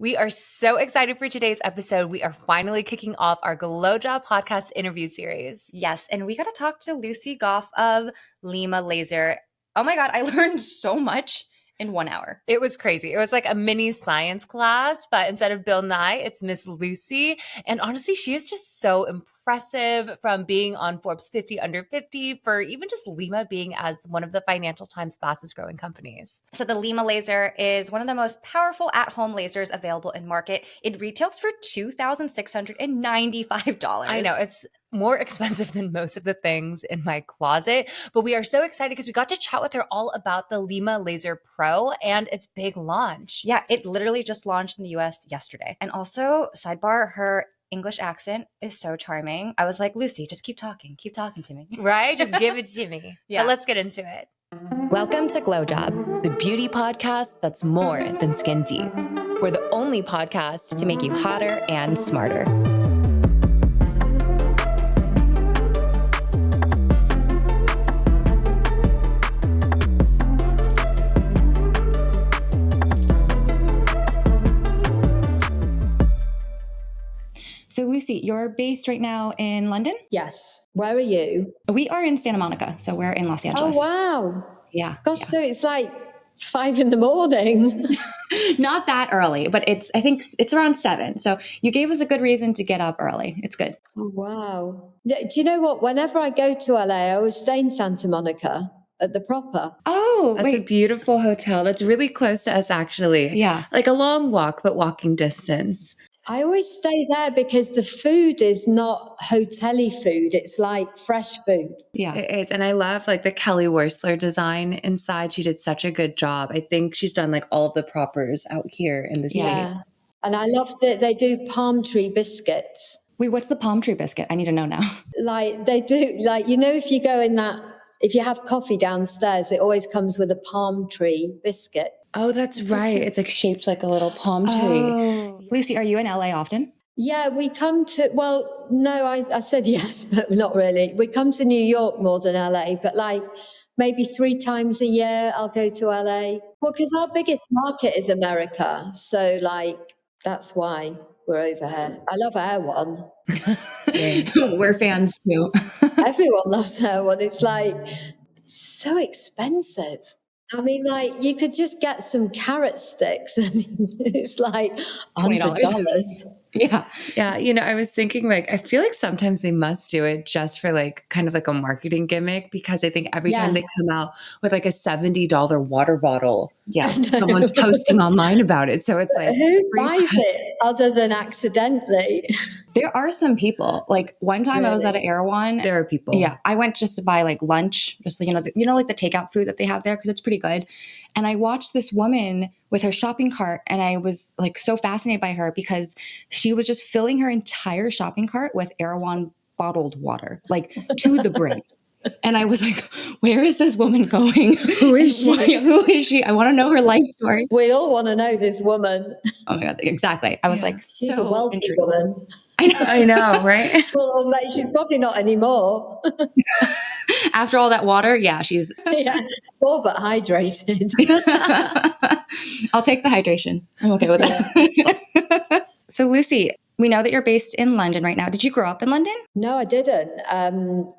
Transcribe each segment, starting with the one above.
We are so excited for today's episode. We are finally kicking off our Glow Job podcast interview series. Yes, and we got to talk to Lucy Goff of Lima Laser. Oh my God, I learned so much in 1 hour. It was crazy. It was like a mini science class, but instead of Bill Nye, it's Miss Lucy. And honestly, she is just so impressive, from being on Forbes 50 under 50, for even just Lima being as one of the Financial Times fastest growing companies. So the Lima Laser is one of the most powerful at-home lasers available in market. It retails for $2,695. I know, it's more expensive than most of the things in my closet, but we are so excited because we got to chat with her all about the Lima Laser Pro and its big launch. Yeah, it literally just launched in the US yesterday. And also, sidebar, her English accent is so charming. I was like, Lucy, just keep talking to me. Right? Just give it to me. Yeah. But let's get into it. Welcome to Glow Job, The beauty podcast that's more than skin deep. We're the only podcast to make you hotter and smarter. So Lucy, you're based right now in London? Yes. Where are you? We are in Santa Monica, so we're in Los Angeles. Oh, wow. Yeah. Gosh, so it's like 5 a.m. Not that early, but I think it's around 7. So you gave us a good reason to get up early. It's good. Oh, wow. Do you know what? Whenever I go to LA, I always stay in Santa Monica at the Proper. Oh, That's a beautiful hotel. That's really close to us, actually. Yeah. Like a long walk, but walking distance. I always stay there because the food is not hotel-y food. It's like fresh food. Yeah. It is. And I love like the Kelly Worsler design inside. She did such a good job. I think she's done like all of the propers out here in the States. And I love that they do palm tree biscuits. Wait, what's the palm tree biscuit? I need to know now. Like they do, like, you know, if you go in that, if you have coffee downstairs, it always comes with a palm tree biscuit. Oh, that's right. It's like shaped like a little palm tree. Oh. Lucy, are you in LA often? Yeah, we come to, well, no, I said yes, but not really. We come to New York more than LA, but like maybe 3 times a year I'll go to LA. Well, because our biggest market is America. So like, that's why we're over here. I love Air One. We're fans too. Everyone loves Air One. It's like so expensive. I mean, like, you could just get some carrot sticks and it's like $100. Yeah. Yeah. You know, I was thinking like, I feel like sometimes they must do it just for like kind of like a marketing gimmick, because I think every time they come out with like a $70 water bottle, someone's posting online about it. So it's like, who buys it other than accidentally? There are some people. Like one time I was at an Erewhon. There are people. Yeah. I went just to buy like lunch, just so like the takeout food that they have there, because it's pretty good. And I watched this woman with her shopping cart, and I was like so fascinated by her because she was just filling her entire shopping cart with Erewhon bottled water, like to the brim. And I was like, where is this woman going? Who is she? Who is she? I want to know her life story. We all want to know this woman. Oh my God, exactly. I was like, she's a wealthy woman. I know, right? Well, she's probably not anymore. After all that water, yeah, she's all but hydrated. I'll take the hydration. I'm okay with it. So Lucy, we know that you're based in London right now. Did you grow up in London? No, I didn't.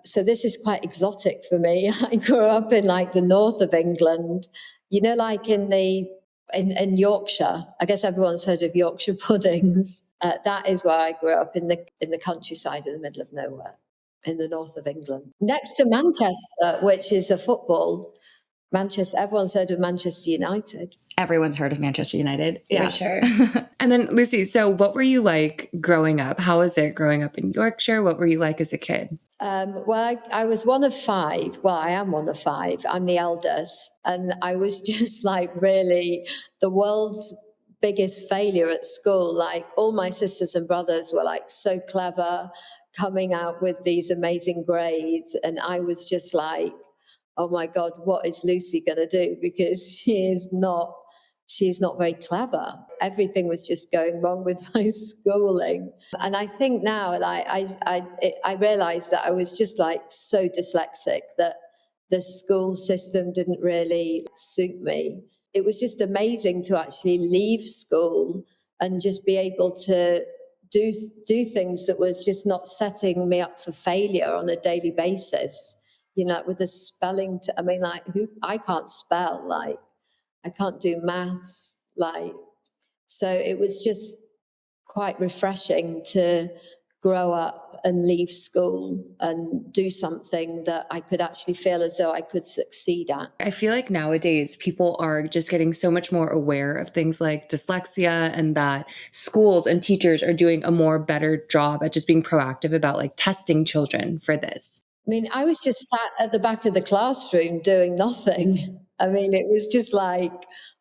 So this is quite exotic for me. I grew up in like the north of England, you know, like in Yorkshire. I guess everyone's heard of Yorkshire puddings. That is where I grew up, in the countryside in the middle of nowhere, in the north of England, next to Manchester, which is a football. Manchester. Everyone's heard of Manchester United. Everyone's heard of Manchester United. Yeah, for sure. And then Lucy, so what were you like growing up? How was it growing up in Yorkshire? What were you like as a kid? Well, I was one of 5. Well, I am one of 5. I'm the eldest. And I was just like really the world's biggest failure at school. Like all my sisters and brothers were like so clever, coming out with these amazing grades. And I was just like, oh my God, what is Lucy going to do? Because she's not very clever. Everything was just going wrong with my schooling. And I think now, like, I realized that I was just like so dyslexic that the school system didn't really suit me. It was just amazing to actually leave school and just be able to do things that was just not setting me up for failure on a daily basis. With the spelling, I can't spell, like I can't do maths, like, so it was just quite refreshing to grow up and leave school and do something that I could actually feel as though I could succeed at. I feel like nowadays people are just getting so much more aware of things like dyslexia, and that schools and teachers are doing a more better job at just being proactive about like testing children for this. I was just sat at the back of the classroom doing nothing. It was just like,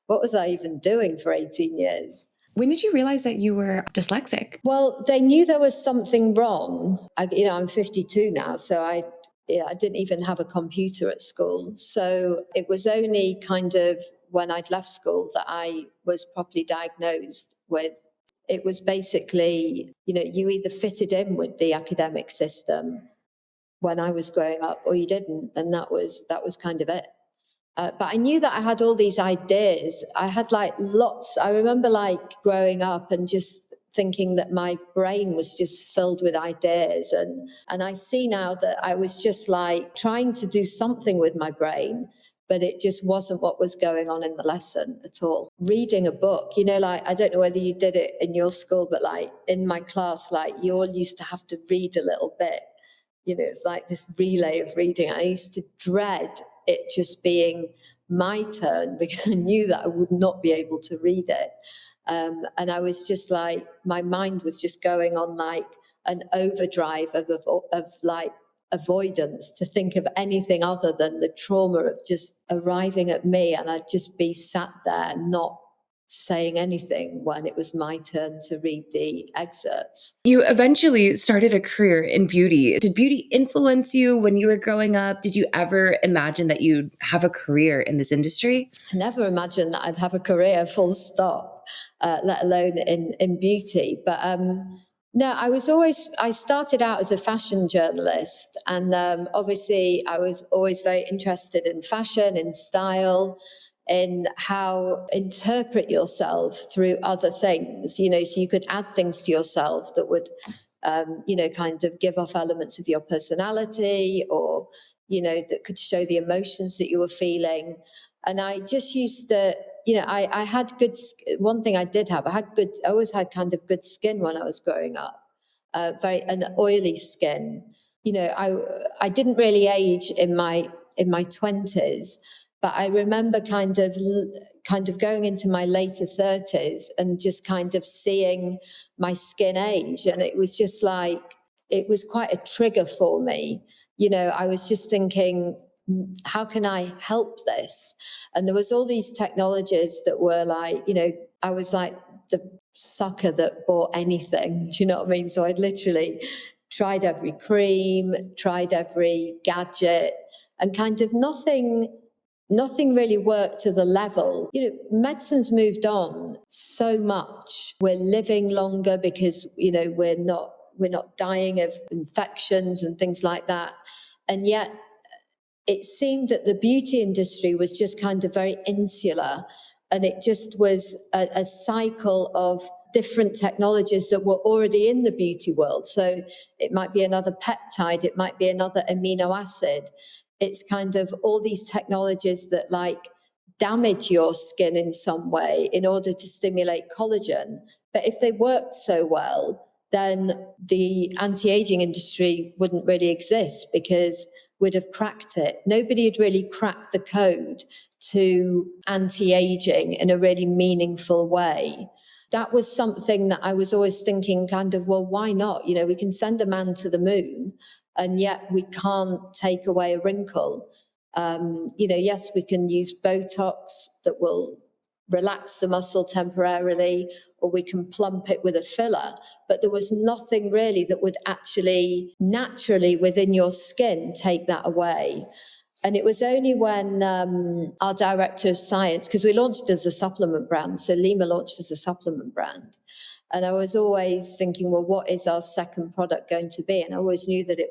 what was I even doing for 18 years? When did you realize that you were dyslexic? Well, they knew there was something wrong. I'm 52 now, so I didn't even have a computer at school. So it was only kind of when I'd left school that I was properly diagnosed with. It was basically, you either fitted in with the academic system when I was growing up, or you didn't, and that was kind of it. But I knew that I had all these ideas. I had like lots. I remember like growing up and just thinking that my brain was just filled with ideas. And I see now that I was just like trying to do something with my brain, but it just wasn't what was going on in the lesson at all. Reading a book, like, I don't know whether you did it in your school, but like in my class, like you all used to have to read a little bit. It's like this relay of reading. I used to dread it just being my turn because I knew that I would not be able to read it. And I was just like, my mind was just going on like an overdrive of like avoidance to think of anything other than the trauma of just arriving at me. And I'd just be sat there not saying anything when it was my turn to read the excerpts. You eventually started a career in beauty. Did beauty influence you when you were growing up? Did you ever imagine that you'd have a career in this industry? I never imagined that I'd have a career full stop, let alone in beauty. But no, I started out as a fashion journalist. And obviously I was always very interested in fashion, in style, in how interpret yourself through other things, so you could add things to yourself that would, kind of give off elements of your personality, or, that could show the emotions that you were feeling. And I just used to, I had good, one thing I did have, I always had kind of good skin when I was growing up, an oily skin. I didn't really age in my 20s. But I remember kind of going into my later 30s and just kind of seeing my skin age. And it was just like, it was quite a trigger for me. I was just thinking, how can I help this? And there was all these technologies that were like, I was like the sucker that bought anything. Do you know what I mean? So I'd literally tried every cream, tried every gadget, and kind of nothing really worked to the level. Medicine's moved on so much. We're living longer because, we're not dying of infections and things like that. And yet it seemed that the beauty industry was just kind of very insular, and it just was a cycle of different technologies that were already in the beauty world. So it might be another peptide, it might be another amino acid. It's kind of all these technologies that like damage your skin in some way in order to stimulate collagen. But if they worked so well, then the anti-aging industry wouldn't really exist because we'd have cracked it. Nobody had really cracked the code to anti-aging in a really meaningful way. That was something that I was always thinking kind of, well, why not? We can send a man to the moon, and yet we can't take away a wrinkle. Yes, we can use Botox that will relax the muscle temporarily, or we can plump it with a filler. But there was nothing really that would actually naturally within your skin take that away. And it was only when our director of science, because we launched as a supplement brand, so Lima launched as a supplement brand. And I was always thinking, well, what is our second product going to be? And I always knew that it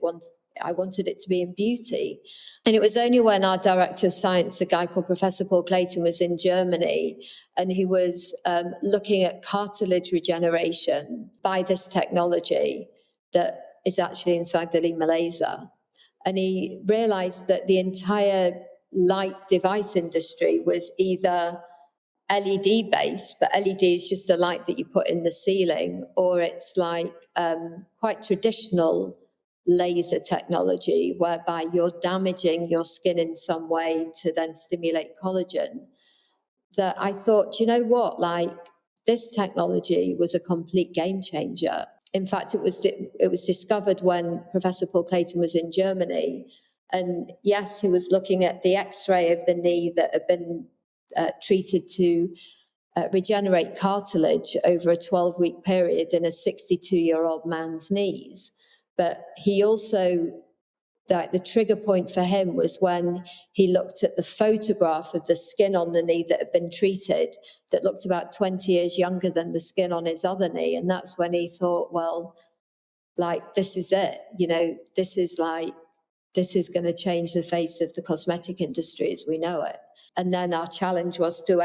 I wanted it to be in beauty. And it was only when our director of science, a guy called Professor Paul Clayton, was in Germany, and he was looking at cartilage regeneration by this technology that is actually inside the Lima laser. And he realized that the entire light device industry was either LED based, but LED is just a light that you put in the ceiling, or it's like quite traditional laser technology whereby you're damaging your skin in some way to then stimulate collagen. That I thought, you know what, like this technology was a complete game changer. In fact, it was discovered when Professor Paul Clayton was in Germany. And yes, he was looking at the X-ray of the knee that had been treated to regenerate cartilage over a 12-week period in a 62-year-old man's knees. But he also, the trigger point for him was when he looked at the photograph of the skin on the knee that had been treated that looked about 20 years younger than the skin on his other knee. And that's when he thought, well, like, this is it. You know, this is going to change the face of the cosmetic industry as we know it. And then our challenge was to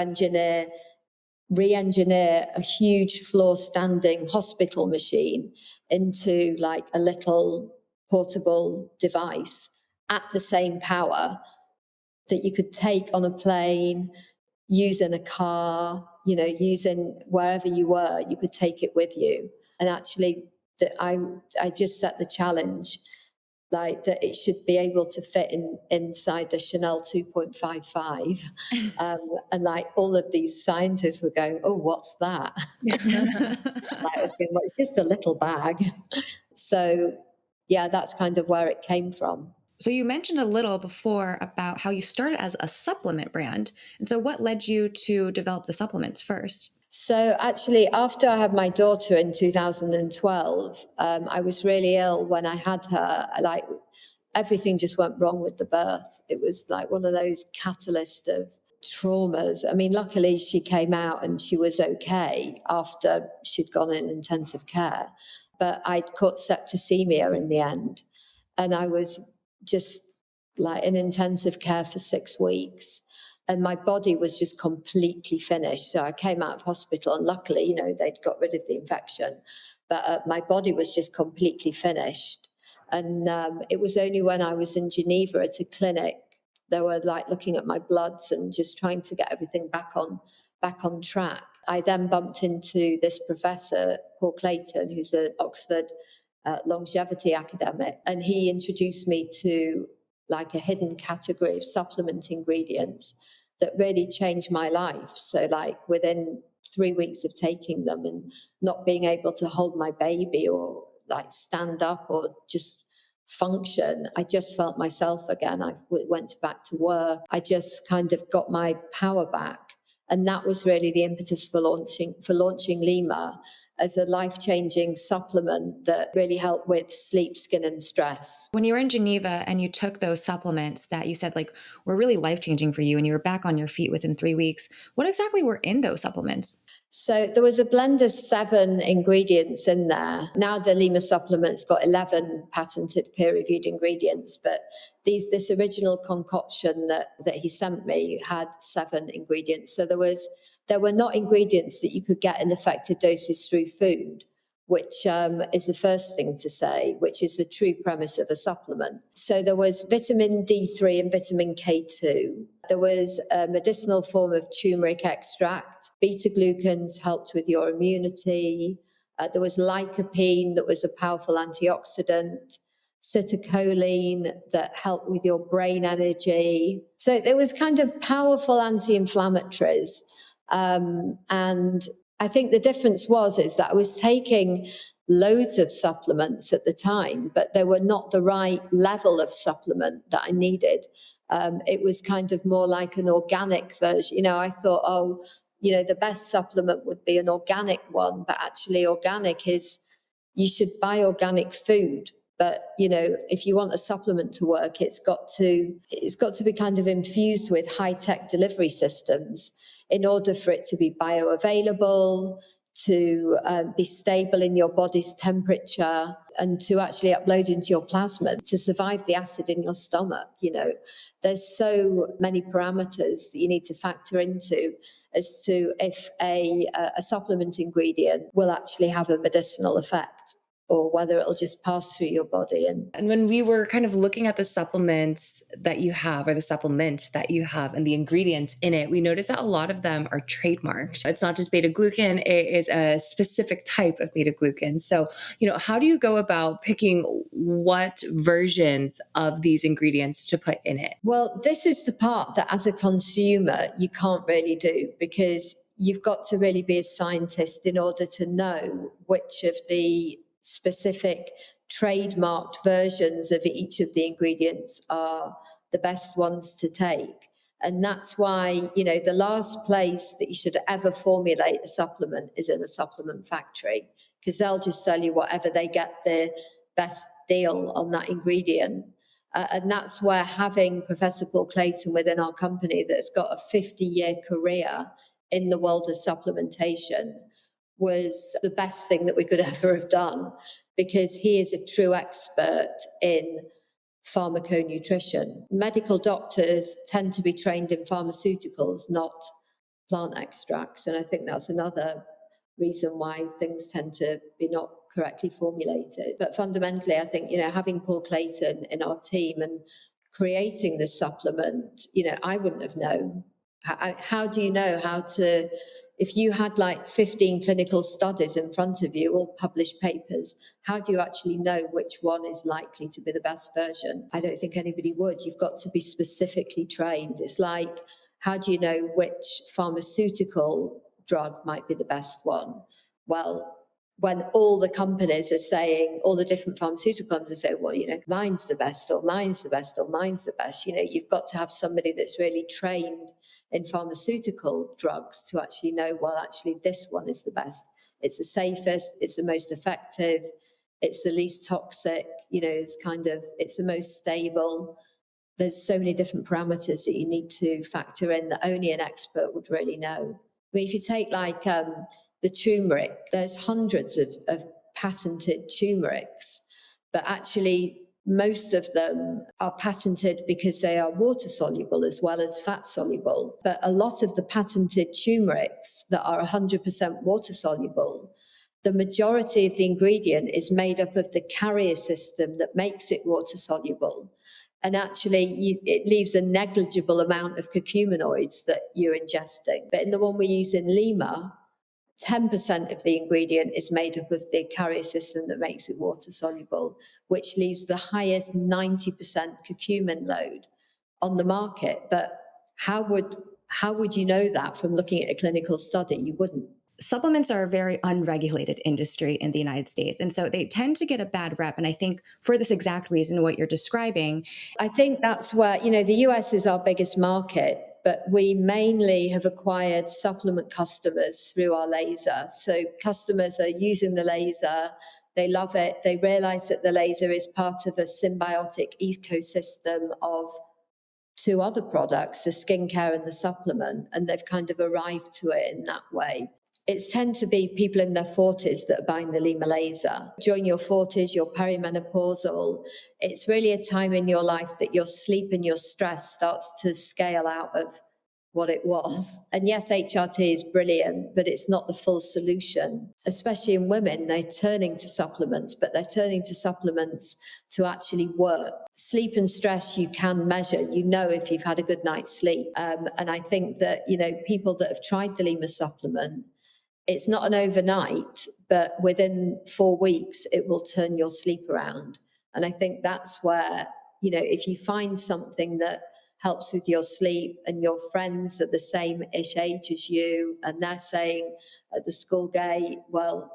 re-engineer a huge floor-standing hospital machine into like a little portable device at the same power that you could take on a plane, use in a car, you know, using wherever you were, you could take it with you. And actually, I just set the challenge like that it should be able to fit inside the Chanel 2.55. And like all of these scientists were going, oh, what's that? I was going, well, it's just a little bag. So yeah, that's kind of where it came from. So you mentioned a little before about how you started as a supplement brand. And so what led you to develop the supplements first? So actually, after I had my daughter in 2012, I was really ill when I had her. Like everything just went wrong with the birth. It was like one of those catalysts of traumas. I mean, luckily she came out and she was okay after she'd gone in intensive care. But I'd caught septicemia in the end. And I was just like in intensive care for 6 weeks. And my body was just completely finished. So I came out of hospital and luckily, you know, they'd got rid of the infection. But my body was just completely finished. And it was only when I was in Geneva at a clinic, they were like looking at my bloods and just trying to get everything back on track. I then bumped into this professor, Paul Clayton, who's an Oxford longevity academic. And he introduced me to like a hidden category of supplement ingredients that really changed my life. So like within 3 weeks of taking them and not being able to hold my baby or like stand up or just function, I just felt myself again. I went back to work. I just kind of got my power back. And that was really the impetus for launching Lima as a life-changing supplement that really helped with sleep, skin, and stress. When you were in Geneva and you took those supplements that you said like were really life-changing for you and you were back on your feet within 3 weeks, what exactly were in those supplements? So there was a blend of 7 ingredients in there. Now the Lima supplement's got 11 patented peer-reviewed ingredients, but this original concoction that he sent me had 7 ingredients. So there were not ingredients that you could get in effective doses through food, which is the first thing to say, which is the true premise of a supplement. So there was vitamin D3 and vitamin K2. There was a medicinal form of turmeric extract. Beta-glucans helped with your immunity. There was lycopene that was a powerful antioxidant. Citicoline that helped with your brain energy. So there was kind of powerful anti-inflammatories. And I think the difference is that I was taking loads of supplements at the time, but they were not the right level of supplement that I needed. It was kind of more like an organic version. You know, I thought, oh, you know, the best supplement would be an organic one, but actually organic is, you should buy organic food. But, you know, if you want a supplement to work, it's got to be kind of infused with high-tech delivery systems in order for it to be bioavailable, to be stable in your body's temperature, and to actually upload into your plasma to survive the acid in your stomach. There's so many parameters that you need to factor into as to if a supplement ingredient will actually have a medicinal effect, or whether it'll just pass through your body. And when we were kind of looking at the supplements that you have, or the supplement that you have, and the ingredients in it, we noticed that a lot of them are trademarked. It's not just beta glucan, it is a specific type of beta glucan. So, how do you go about picking what versions of these ingredients to put in it? Well, this is the part that as a consumer, you can't really do, because you've got to really be a scientist in order to know which of the specific trademarked versions of each of the ingredients are the best ones to take. And that's why, the last place that you should ever formulate a supplement is in a supplement factory, because they'll just sell you whatever they get the best deal on that ingredient. And that's where having Professor Paul Clayton within our company, that's got a 50-year career in the world of supplementation, was the best thing that we could ever have done, because he is a true expert in pharmaconutrition. Medical doctors tend to be trained in pharmaceuticals, not plant extracts. And I think that's another reason why things tend to be not correctly formulated. But fundamentally, I think, having Paul Clayton in our team and creating this supplement, I wouldn't have known. How do you know how to, if you had like 15 clinical studies in front of you, all published papers, how do you actually know which one is likely to be the best version? I don't think anybody would. You've got to be specifically trained. It's like, how do you know which pharmaceutical drug might be the best one? Well, when all the companies are saying, all the different pharmaceutical companies say, well, mine's the best, or mine's the best, or mine's the best, you've got to have somebody that's really trained in pharmaceutical drugs to actually know, well, actually, this one is the best. It's the safest, it's the most effective, it's the least toxic, it's the most stable. There's so many different parameters that you need to factor in that only an expert would really know. I mean, if you take like the turmeric, there's hundreds of patented turmerics, but actually most of them are patented because they are water soluble as well as fat soluble. But a lot of the patented turmerics that are 100% water soluble, the majority of the ingredient is made up of the carrier system that makes it water soluble. And actually, it leaves a negligible amount of curcuminoids that you're ingesting. But in the one we use in Lima, 10% of the ingredient is made up of the carrier system that makes it water soluble, which leaves the highest 90% curcumin load on the market. But how would you know that from looking at a clinical study? You wouldn't. Supplements are a very unregulated industry in the United States. And so they tend to get a bad rep. And I think for this exact reason, what you're describing. I think that's where, the US is our biggest market, but we mainly have acquired supplement customers through our laser. So customers are using the laser. They love it. They realize that the laser is part of a symbiotic ecosystem of two other products, the skincare and the supplement, and they've kind of arrived to it in that way. It's tend to be people in their 40s that are buying the Lima laser. During your 40s, you're perimenopausal. It's really a time in your life that your sleep and your stress starts to scale out of what it was. And yes, HRT is brilliant, but it's not the full solution. Especially in women, they're turning to supplements, but they're turning to supplements to actually work. Sleep and stress you can measure. You know if you've had a good night's sleep. And I think that, people that have tried the Lima supplement, it's not an overnight, but within 4 weeks, it will turn your sleep around. And I think that's where, if you find something that helps with your sleep and your friends are the same-ish age as you, and they're saying at the school gate, well,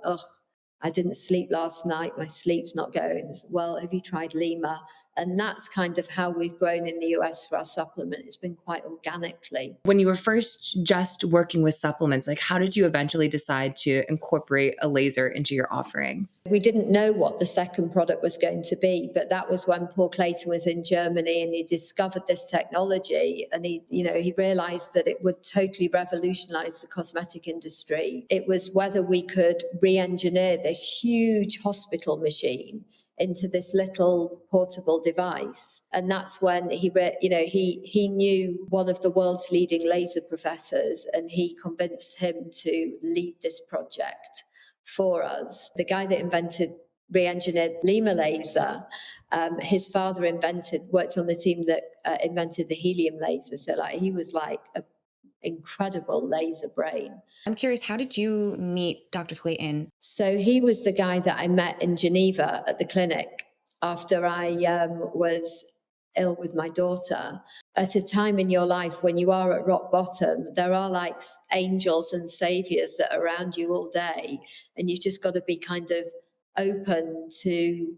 I didn't sleep last night, my sleep's not going. Well, have you tried Lima? And that's kind of how we've grown in the US for our supplement. It's been quite organically. When you were first just working with supplements, like how did you eventually decide to incorporate a laser into your offerings? We didn't know what the second product was going to be, but that was when Paul Clayton was in Germany and he discovered this technology, and he realized that it would totally revolutionize the cosmetic industry. It was whether we could re-engineer this huge hospital machine into this little portable device. And that's when he knew one of the world's leading laser professors, and he convinced him to lead this project for us. The guy that re-engineered Lima laser, his father worked on the team that invented the helium laser. So he was like an incredible laser brain. I'm curious, how did you meet Dr. Clayton? So he was the guy that I met in Geneva at the clinic after I was ill with my daughter. At a time in your life when you are at rock bottom, there are like angels and saviors that are around you all day, and you've just got to be kind of open to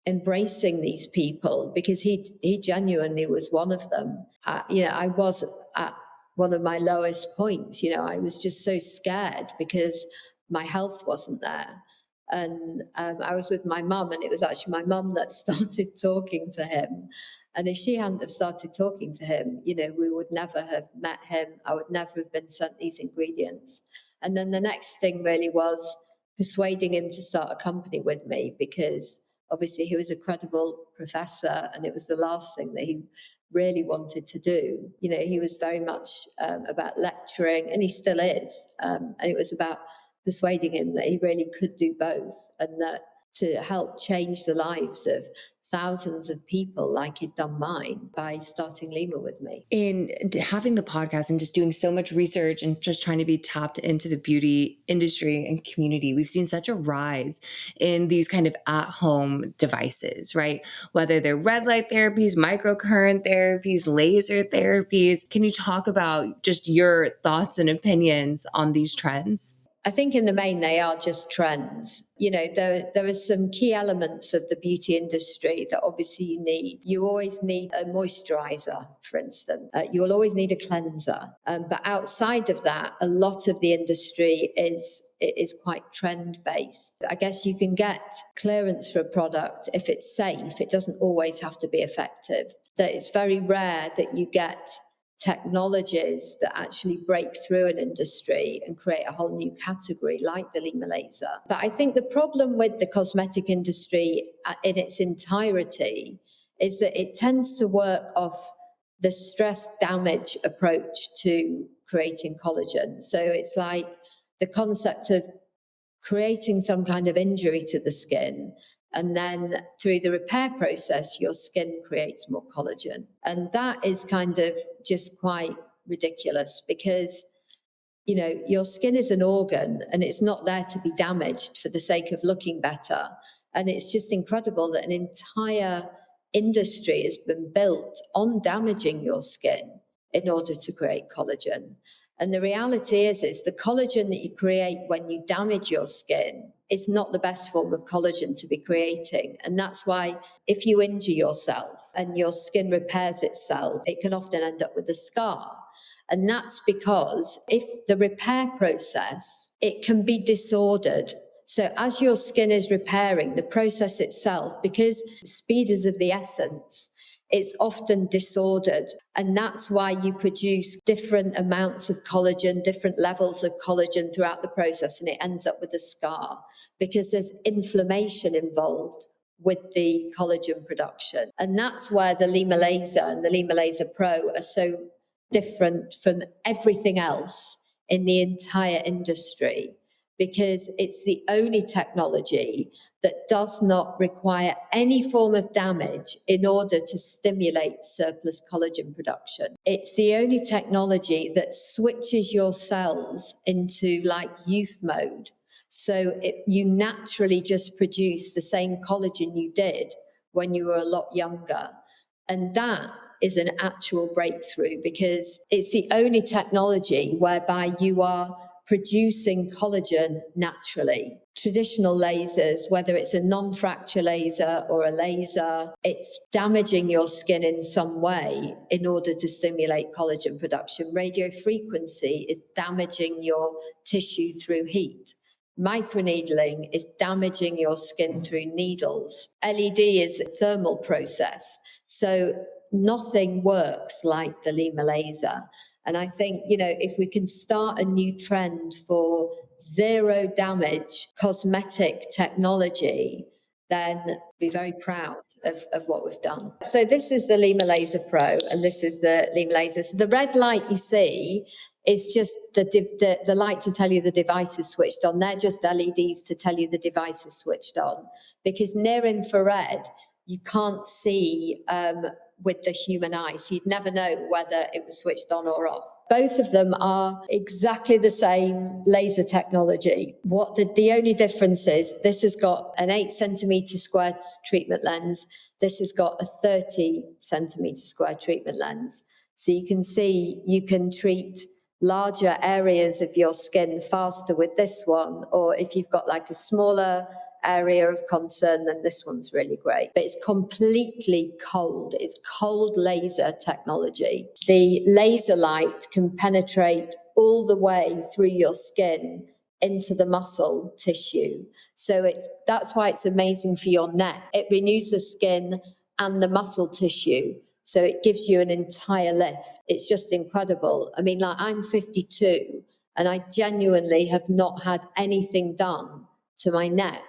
embracing these people, because he genuinely was one of them. I was at one of my lowest points. I was just so scared because my health wasn't there. And I was with my mum, and it was actually my mum that started talking to him. And if she hadn't have started talking to him, we would never have met him. I would never have been sent these ingredients. And then the next thing really was persuading him to start a company with me, because obviously he was a credible professor, and it was the last thing that he really wanted to do. He was very much about lecturing, and he still is. And it was about persuading him that he really could do both, and that to help change the lives of thousands of people like he'd done mine by starting Lima with me. In having the podcast and just doing so much research and just trying to be tapped into the beauty industry and community, we've seen such a rise in these kind of at-home devices, right? Whether they're red light therapies, microcurrent therapies, laser therapies. Can you talk about just your thoughts and opinions on these trends? I think in the main, they are just trends. There are some key elements of the beauty industry that obviously you need. You always need a moisturizer, for instance. You will always need a cleanser. But outside of that, a lot of the industry is quite trend-based. I guess you can get clearance for a product if it's safe. It doesn't always have to be effective. That it's very rare that you get technologies that actually break through an industry and create a whole new category like the Lima laser. But I think the problem with the cosmetic industry in its entirety is that it tends to work off the stress damage approach to creating collagen. So it's like the concept of creating some kind of injury to the skin, and then through the repair process, your skin creates more collagen. And that is kind of just quite ridiculous, because, your skin is an organ, and it's not there to be damaged for the sake of looking better. And it's just incredible that an entire industry has been built on damaging your skin in order to create collagen. And the reality is the collagen that you create when you damage your skin is not the best form of collagen to be creating. And that's why if you injure yourself and your skin repairs itself, it can often end up with a scar. And that's because if the repair process, it can be disordered. So as your skin is repairing, the process itself, because speed is of the essence, it's often disordered. And that's why you produce different amounts of collagen, different levels of collagen throughout the process, and it ends up with a scar, because there's inflammation involved with the collagen production. And that's where the Lima laser and the Lima Laser Pro are so different from everything else in the entire industry, because it's the only technology that does not require any form of damage in order to stimulate surplus collagen production. It's the only technology that switches your cells into like youth mode. So you naturally just produce the same collagen you did when you were a lot younger. And that is an actual breakthrough, because it's the only technology whereby you are producing collagen naturally. Traditional lasers, whether it's a non-fracture laser or a laser, it's damaging your skin in some way in order to stimulate collagen production. Radio frequency is damaging your tissue through heat. Microneedling is damaging your skin through needles. LED is a thermal process. So nothing works like the Lima laser. And I think, if we can start a new trend for zero damage cosmetic technology, then be very proud of what we've done. So this is the Lima Laser Pro, and this is the Lima Laser. So the red light you see is just the light to tell you the device is switched on. They're just LEDs to tell you the device is switched on. Because near infrared, you can't see with the human eye. So you'd never know whether it was switched on or off. Both of them are exactly the same laser technology. What the only difference is, this has got an 8 centimeter square treatment lens. This has got a 30 centimeter square treatment lens. So you can see you can treat larger areas of your skin faster with this one, or if you've got like a smaller area of concern, then this one's really great. But it's completely cold. It's cold laser technology. The laser light can penetrate all the way through your skin into the muscle tissue. So that's why it's amazing for your neck. It renews the skin and the muscle tissue. So it gives you an entire lift. It's just incredible. I mean, like, I'm 52 and I genuinely have not had anything done to my neck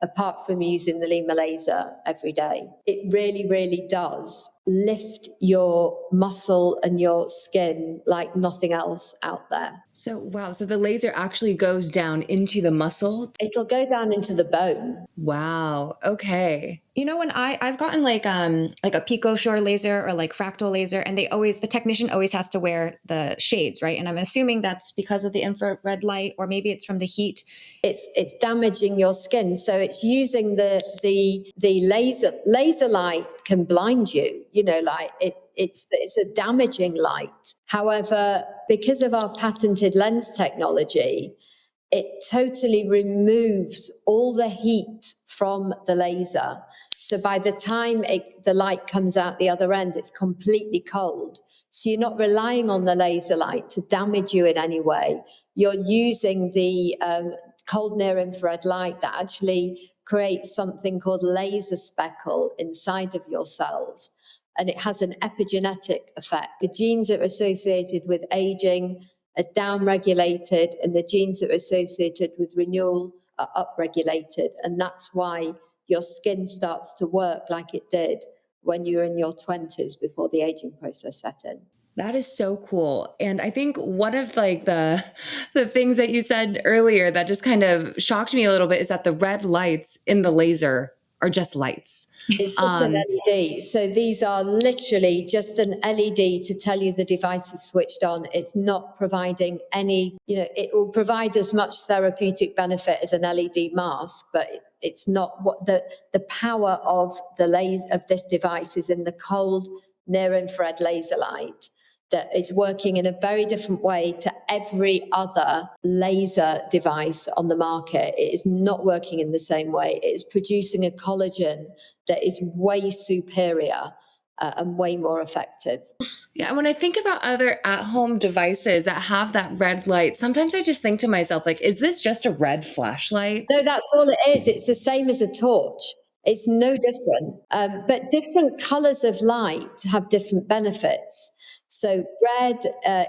apart from using the Lima laser every day. It really, really does lift your muscle and your skin like nothing else out there. So, wow. So the laser actually goes down into the muscle. It'll go down into the bone. Wow. Okay. When I've gotten like a Pico Shore laser or like fractal laser, and the technician always has to wear the shades, right? And I'm assuming that's because of the infrared light, or maybe it's from the heat. It's damaging your skin. So it's using the laser light can blind you, it's a damaging light. However, because of our patented lens technology, it totally removes all the heat from the laser. So by the time the light comes out the other end, it's completely cold. So you're not relying on the laser light to damage you in any way. You're using the cold near infrared light that actually creates something called laser speckle inside of your cells. And it has an epigenetic effect. The genes that are associated with aging are down-regulated, and the genes that are associated with renewal are up-regulated. And that's why your skin starts to work like it did when you were in your 20s before the aging process set in. That is so cool. And I think one of like the things that you said earlier that just kind of shocked me a little bit is that the red lights in the laser are just lights. It's just an LED. So these are literally just an LED to tell you the device is switched on. It's not providing any, it will provide as much therapeutic benefit as an LED mask, but it's not what the power of this device is in the cold near infrared laser light that is working in a very different way to every other laser device on the market. It is not working in the same way. It is producing a collagen that is way superior and way more effective. Yeah, when I think about other at-home devices that have that red light, sometimes I just think to myself, like, is this just a red flashlight? No, that's all it is. It's the same as a torch. It's no different. But different colors of light have different benefits. So red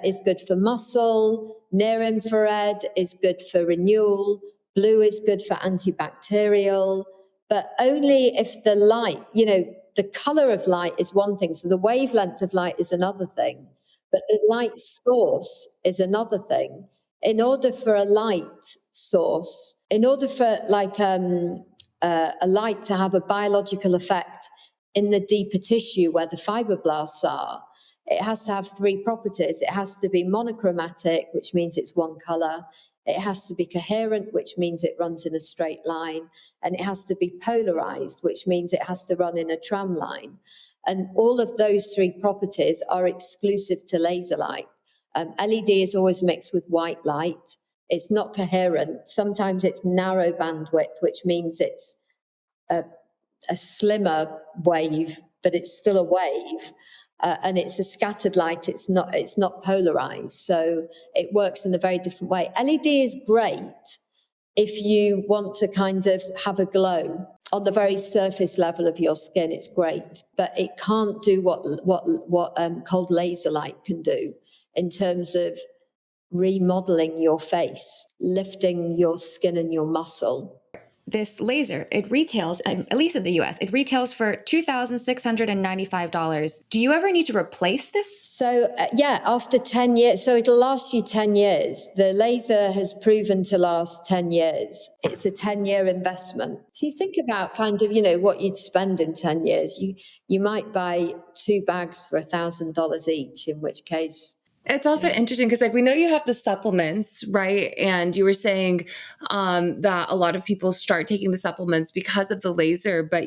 is good for muscle, near infrared is good for renewal, blue is good for antibacterial, but only if the light, the color of light is one thing. So the wavelength of light is another thing, but the light source is another thing. In order for a light source, in order for a light to have a biological effect in the deeper tissue where the fibroblasts are, it has to have 3 properties. It has to be monochromatic, which means it's one color. It has to be coherent, which means it runs in a straight line. And it has to be polarized, which means it has to run in a tram line. And all of those 3 properties are exclusive to laser light. LED is always mixed with white light. It's not coherent. Sometimes it's narrow bandwidth, which means it's a slimmer wave, but it's still a wave. And it's a scattered light. It's not polarized. So it works in a very different way. LED is great if you want to kind of have a glow on the very surface level of your skin. It's great, but it can't do what cold laser light can do in terms of remodeling your face, lifting your skin and your muscle. This laser, it retails, at least in the US, it retails for $2,695. Do you ever need to replace this? So, yeah, after 10 years, so it'll last you 10 years. The laser has proven to last 10 years. It's a 10-year investment. So you think about kind of, what you'd spend in 10 years. You might buy 2 bags for $1,000 each, in which case... It's also interesting because, we know you have the supplements, right? And you were saying that a lot of people start taking the supplements because of the laser, but,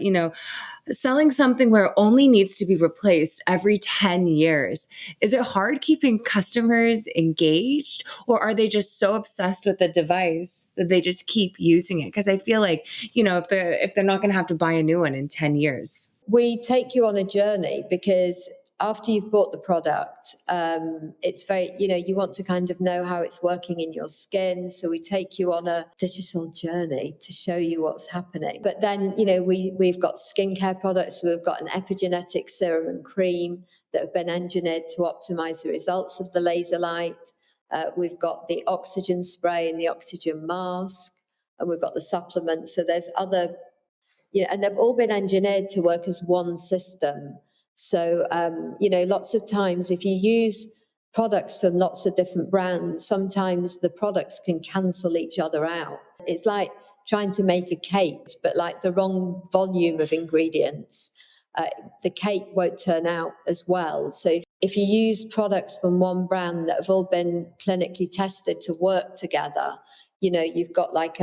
selling something where it only needs to be replaced every 10 years, is it hard keeping customers engaged, or are they just so obsessed with the device that they just keep using it? Because I feel like, if they're not going to have to buy a new one in 10 years. We take you on a journey because after you've bought the product, it's very, you want to kind of know how it's working in your skin. So we take you on a digital journey to show you what's happening. But then, we've got skincare products. So we've got an epigenetic serum and cream that have been engineered to optimize the results of the laser light. We've got the oxygen spray and the oxygen mask, and we've got the supplements. So there's other, and they've all been engineered to work as one system. So, lots of times if you use products from lots of different brands, sometimes the products can cancel each other out. It's like trying to make a cake, but like the wrong volume of ingredients. The cake won't turn out as well. So if you use products from one brand that have all been clinically tested to work together, you've got like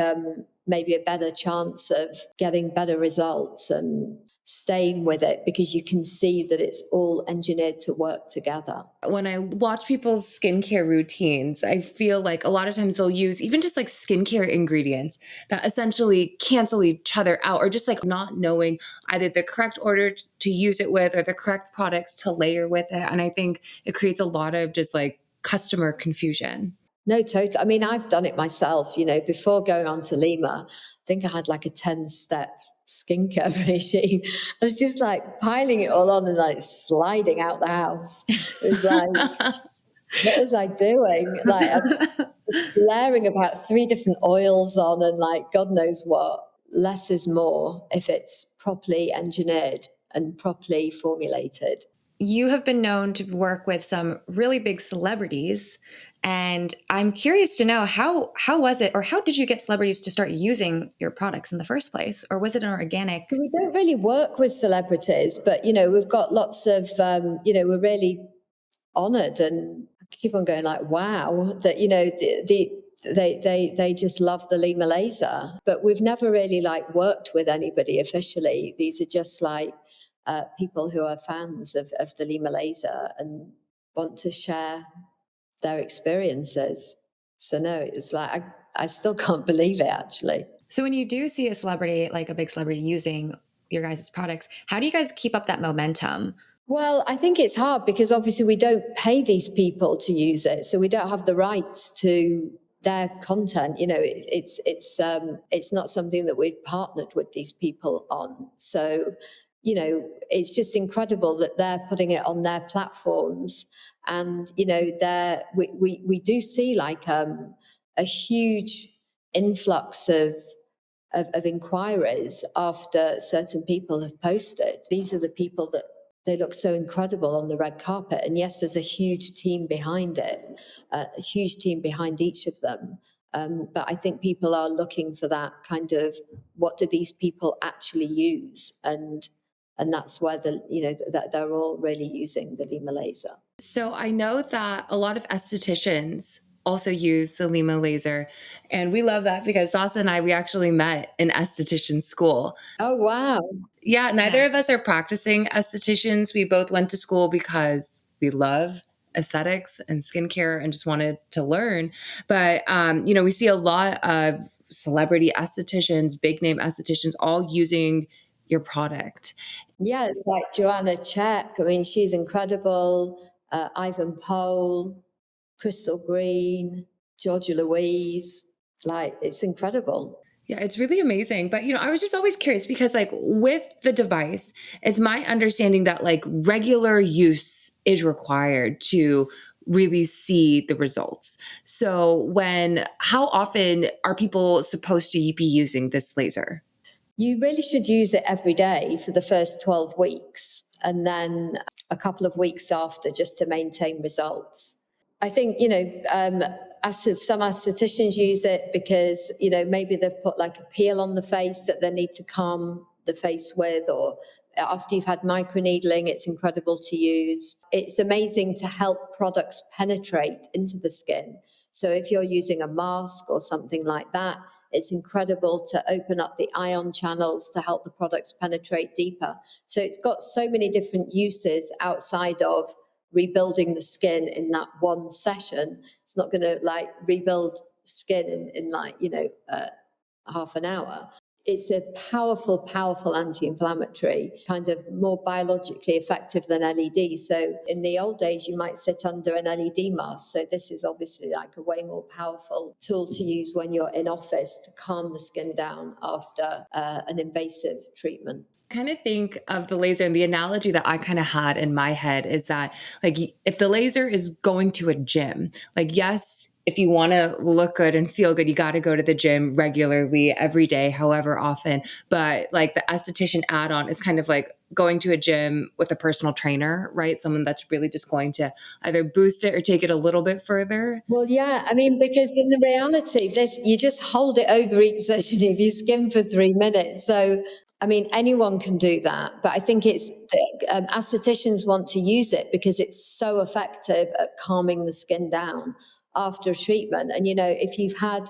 maybe a better chance of getting better results and staying with it because you can see that it's all engineered to work together. When I watch people's skincare routines, I feel like a lot of times they'll use even just like skincare ingredients that essentially cancel each other out, or just like not knowing either the correct order to use it with or the correct products to layer with it. And I think it creates a lot of just like customer confusion. No, totally. I mean, I've done it myself, before going on to Lima. I think I had like a 10-step skincare regime. I was just like piling it all on and like sliding out the house. It was like, what was I doing? Like, I was layering about 3 different oils on and like God knows what. Less is more if it's properly engineered and properly formulated. You have been known to work with some really big celebrities, and I'm curious to know how was it, or how did you get celebrities to start using your products in the first place, or was it an organic? So we don't really work with celebrities, but we've got lots of we're really honoured, and I keep on going like, wow, that they just love the Lima laser, but we've never really like worked with anybody officially. These are just like people who are fans of the Lima laser and want to share their experiences. So no, it's like I still can't believe it actually. So when you do see a celebrity, like a big celebrity, using your guys' products, how do you guys keep up that momentum? Well, I think it's hard because obviously we don't pay these people to use it, so we don't have the rights to their content. It's not something that we've partnered with these people on. So it's just incredible that they're putting it on their platforms, and we do see like a huge influx of inquiries after certain people have posted. These are the people that they look so incredible on the red carpet, and yes, there's a huge team behind it, a huge team behind each of them. But I think people are looking for that kind of, what do these people actually use, and that's where that they're all really using the Lima laser. So I know that a lot of estheticians also use the Lima laser, and we love that because Sasa and we actually met in esthetician school. Oh, wow. Yeah, neither of us are practicing estheticians. We both went to school because we love aesthetics and skincare and just wanted to learn. But, we see a lot of celebrity estheticians, big name estheticians, all using your product. Yeah, it's like Joanna Check. I mean, she's incredible. Ivan Pole, Crystal Green, Georgia Louise. Like, it's incredible. Yeah, it's really amazing. But, I was just always curious because, like, with the device, it's my understanding that, like, regular use is required to really see the results. So, how often are people supposed to be using this laser? You really should use it every day for the first 12 weeks and then a couple of weeks after just to maintain results. I think, some estheticians use it because, maybe they've put like a peel on the face that they need to calm the face with, or after you've had microneedling, it's incredible to use. It's amazing to help products penetrate into the skin. So if you're using a mask or something like that, it's incredible to open up the ion channels to help the products penetrate deeper. So it's got so many different uses outside of rebuilding the skin in that one session. It's not going to like rebuild skin in half an hour. It's a powerful, powerful anti-inflammatory, kind of more biologically effective than LED. So in the old days, you might sit under an LED mask. So this is obviously like a way more powerful tool to use when you're in office to calm the skin down after an invasive treatment. Kind of think of the laser, and the analogy that I kind of had in my head is that, like, if the laser is going to a gym, like, yes, if you want to look good and feel good, you got to go to the gym regularly every day, however often. But like the esthetician add-on is kind of like going to a gym with a personal trainer, right? Someone that's really just going to either boost it or take it a little bit further. Well, yeah, I mean, because in the reality, this you just hold it over each session of your skin for 3 minutes. So, I mean, anyone can do that, but I think it's estheticians want to use it because it's so effective at calming the skin down after treatment. And if you've had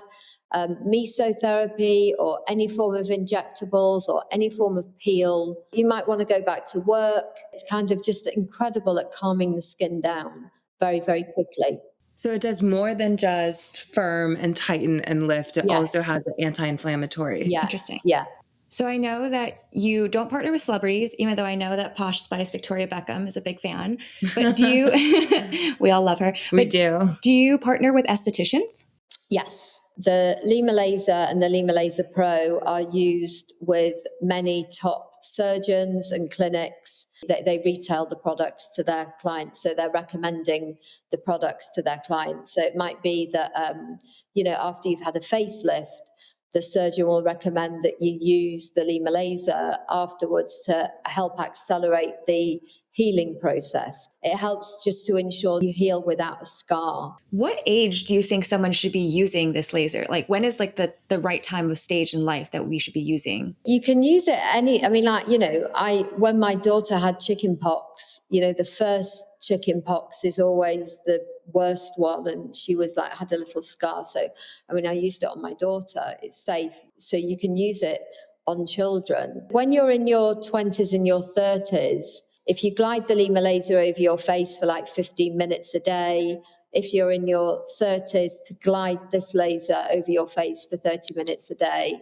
mesotherapy or any form of injectables or any form of peel, you might want to go back to work. It's kind of just incredible at calming the skin down very, very quickly. So it does more than just firm and tighten and lift. It also Yes. has the anti-inflammatory. Yeah. Interesting. Yeah. So I know that you don't partner with celebrities, even though I know that Posh Spice Victoria Beckham is a big fan. But do you, we all love her. We But do. do you partner with estheticians? Yes. The Lima Laser and the Lima Laser Pro are used with many top surgeons and clinics. They retail the products to their clients, so they're recommending the products to their clients. So it might be that, after you've had a facelift, the surgeon will recommend that you use the Lima laser afterwards to help accelerate the healing process. It helps just to ensure you heal without a scar. What age do you think someone should be using this laser? Like when is like the right time of stage in life that we should be using? You can use it when my daughter had chicken pox, the first chicken pox is always the worst one, and she was like had a little scar. So I used it on my daughter. It's safe, so you can use it on children. When you're in your 20s and your 30s, if you glide the Lima laser over your face for like 15 minutes a day, if you're in your 30s, to glide this laser over your face for 30 minutes a day.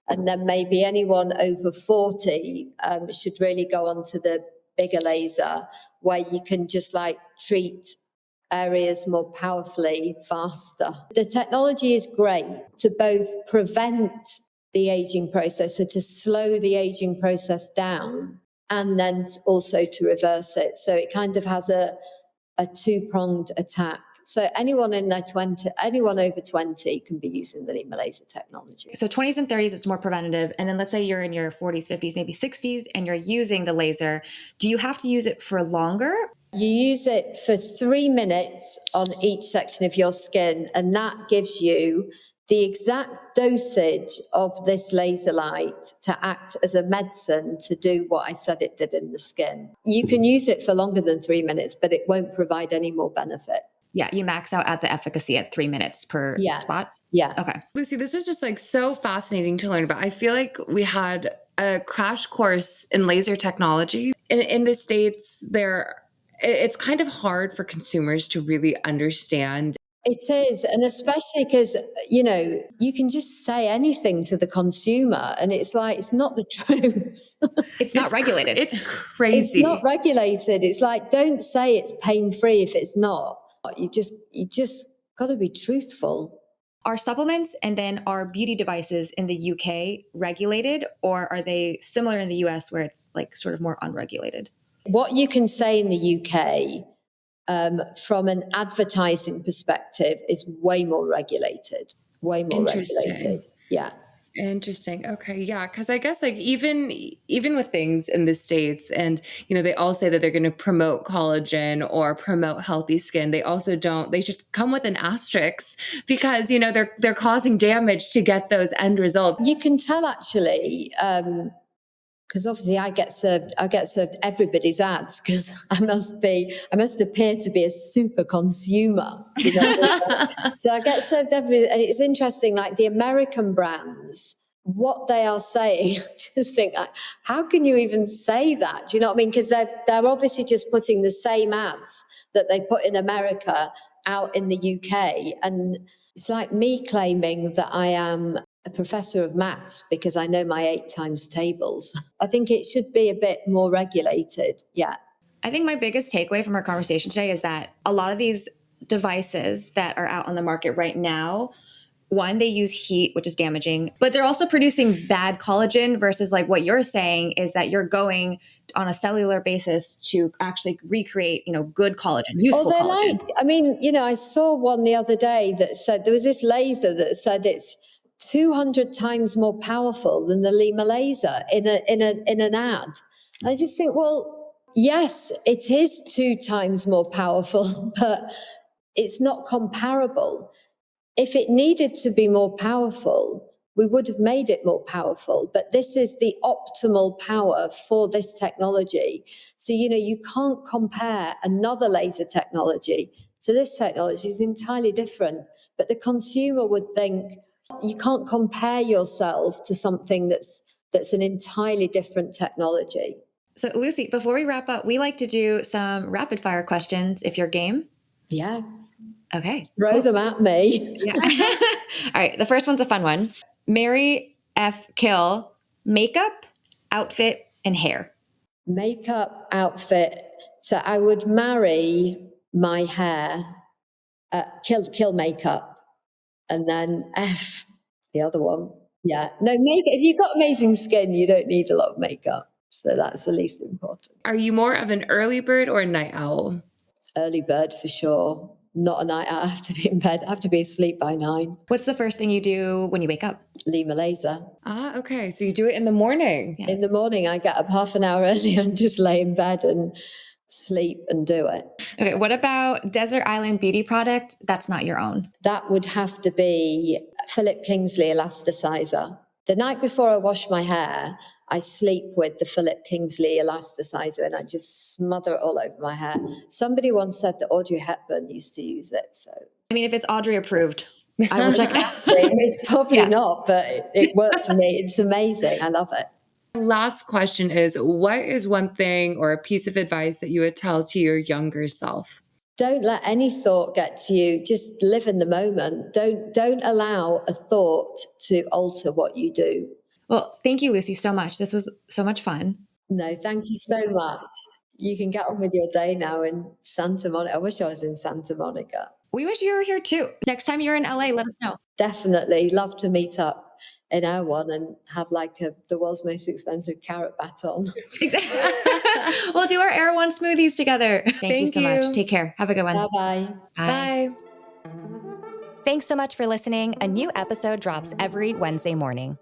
And then maybe anyone over 40 should really go on to the bigger laser, where you can just like treat areas more powerfully, faster. The technology is great to both prevent the aging process, so to slow the aging process down, and then also to reverse it. So it kind of has a two-pronged attack. So anyone anyone over 20 can be using the Lima laser technology. So 20s and 30s, it's more preventative. And then let's say you're in your 40s, 50s, maybe 60s, and you're using the laser. Do you have to use it for longer? You use it for 3 minutes on each section of your skin, and that gives you the exact dosage of this laser light to act as a medicine to do what I said it did in the skin. You can use it for longer than 3 minutes, but it won't provide any more benefit. Yeah, you max out at the efficacy at 3 minutes per spot? Yeah. Okay. Lucy, this was just like so fascinating to learn about. I feel like we had a crash course in laser technology. In the States, it's kind of hard for consumers to really understand. It is. And especially because, you can just say anything to the consumer and it's like, it's not the truth. It's not regulated. It's It's crazy. not regulated. It's like, don't say it's pain-free if it's not. You just got to be truthful. Are supplements and then are beauty devices in the UK regulated, or are they similar in the US where it's like sort of more unregulated? What you can say in the UK from an advertising perspective is way more regulated. Way more regulated. Yeah. Interesting. Okay. Yeah. Cause I guess like even with things in the States and, they all say that they're going to promote collagen or promote healthy skin. They also don't, they should come with an asterisk because, they're causing damage to get those end results. You can tell actually, because obviously I get served everybody's ads because I must appear to be a super consumer. So I get served and it's interesting, like the American brands, what they are saying, I just think, how can you even say that? Do you know what I mean? Because they're obviously just putting the same ads that they put in America out in the UK. And it's like me claiming that I am a professor of maths because I know my 8 times tables. I think it should be a bit more regulated. Yeah. I think my biggest takeaway from our conversation today is that a lot of these devices that are out on the market right now, one, they use heat, which is damaging, but they're also producing bad collagen versus like what you're saying is that you're going on a cellular basis to actually recreate, good collagen, useful collagen. I saw one the other day that said there was this laser that said it's 200 times more powerful than the Lima laser in an ad. And I just think, well, yes, it is 2 times more powerful, but it's not comparable. If it needed to be more powerful, we would have made it more powerful. But this is the optimal power for this technology. So, you can't compare another laser technology to this technology. It's entirely different. But the consumer would think you can't compare yourself to something that's an entirely different technology. So, Lucy, before we wrap up, we like to do some rapid fire questions if you're game. Yeah. Okay. Throw them at me. Yeah. All right. The first one's a fun one. Marry, kill, makeup, outfit, and hair. Makeup, outfit. So I would marry my hair, kill makeup, and then F, the other one. Yeah. No, makeup. If you've got amazing skin, you don't need a lot of makeup. So that's the least important. Are you more of an early bird or a night owl? Early bird for sure. Not a night owl. I have to be in bed. I have to be asleep by 9. What's the first thing you do when you wake up? Lima laser. Ah, okay. So you do it in the morning. Yeah. In the morning, I get up half an hour early and just lay in bed and sleep and do it. Okay. What about Desert Island Beauty product that's not your own? That would have to be Philip Kingsley Elasticizer. The night before I wash my hair, I sleep with the Philip Kingsley Elasticizer and I just smother it all over my hair. Somebody once said that Audrey Hepburn used to use it. So, I mean, if it's Audrey approved, I will check it out. It's probably not, but it worked for me. It's amazing. I love it. Last question is, what is one thing or a piece of advice that you would tell to your younger self? Don't let any thought get to you. Just live in the moment. Don't allow a thought to alter what you do. Well, thank you, Lucy, so much. This was so much fun. No, thank you so much. You can get on with your day now in Santa Monica. I wish I was in Santa Monica. We wish you were here too. Next time you're in LA, let us know. Definitely. Love to meet up in our one and have like the world's most expensive carrot baton. Exactly. We'll do our Air One smoothies together. Thank you so much. Take care. Have a good one. Bye-bye. Bye. Thanks so much for listening. A new episode drops every Wednesday morning.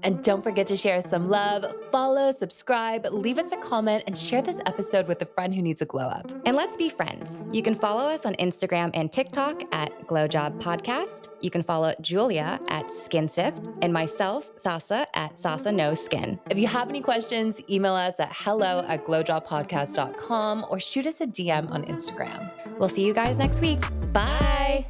And don't forget to share some love, follow, subscribe, leave us a comment, and share this episode with a friend who needs a glow up. And let's be friends. You can follow us on Instagram and TikTok at Glowjob Podcast. You can follow Julia at SkinSift and myself, Sasa, at Sasa Knows Skin. If you have any questions, email us at hello@glowjobpodcast.com or shoot us a DM on Instagram. We'll see you guys next week. Bye.